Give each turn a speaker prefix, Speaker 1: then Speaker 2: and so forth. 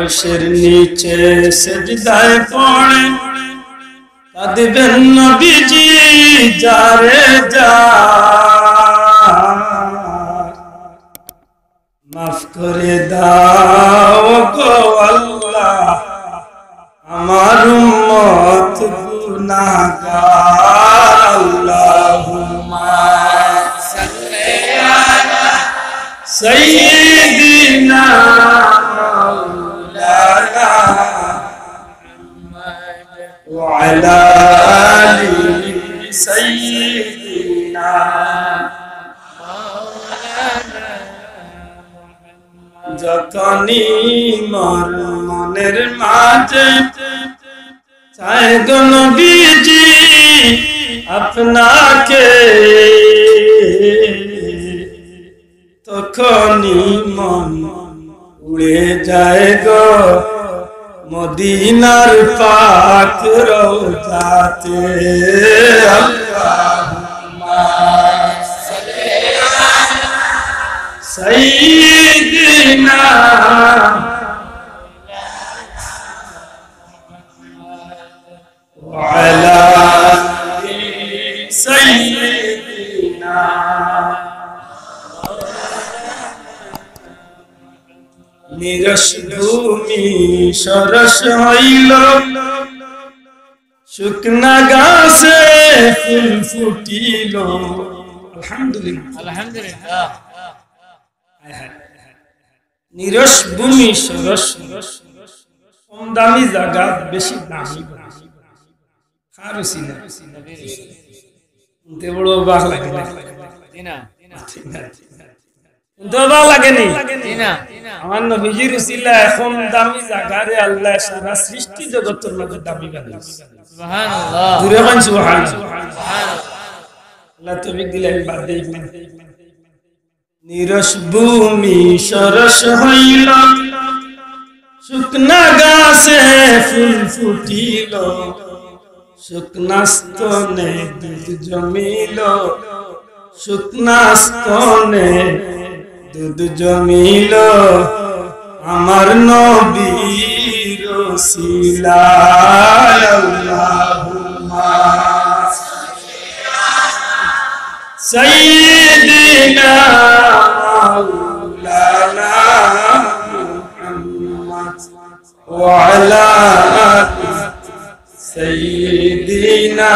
Speaker 1: আরশের নিচে সিজদায় পড়ে কাঁদবেন নবীজি যারে যা মাফ করে দাও গো আল্লাহ আমার উম্মত গুনাহগার আল্লাহুম্মা সাল্লি আলা সাইয়্যিদিনা মাওলানা মুহাম্মদ ওয়া আলা আলি সাইয়্যিদিনা যতনি মোর মনের মাঝে চায় গো নবীজি আপনাকে তখনই মন উড়ে যায় গো মদিনার পাক রওজাতে আল্লাহুম্মা সাল্লি আলা সাইয়্যিদিনা ওয়া আলা আলি সাইয়্যিদিনা নিরস ভূমি সরস হইল শুকনা গাছে ফুল ফুটিল আলহামদুলিল্লাহ আলহামদুলিল্লাহ নিরস ভূমি সরস কম দামি জায়গা বেশি দামি খারুসি না বড় বাঘ লাগে না দবা লাগেনি আমার নবীজির উসিলা এখন দামি জায়গারে আল্লাহ সারা সৃষ্টি জগতের মধ্যে দামি বানাইছে সুবহানাল্লাহ দূরে মান সুবহানাল্লাহ আল্লাহ তৌফিক দিলে আমি বাদ দেই না নিরস ভূমি সরস হইল শুকনা গাছে ফুল ফুটিল শুকনা স্তনে দুধ জমিল শুকনা স্তনে দুধ জমিল আমার নবীর ওসিলায় আল্লাহুম্মা সাইয়্যিদিনা মাওলানা মুহাম্মদ ওয়া আলা আলি সাইয়্যিদিনা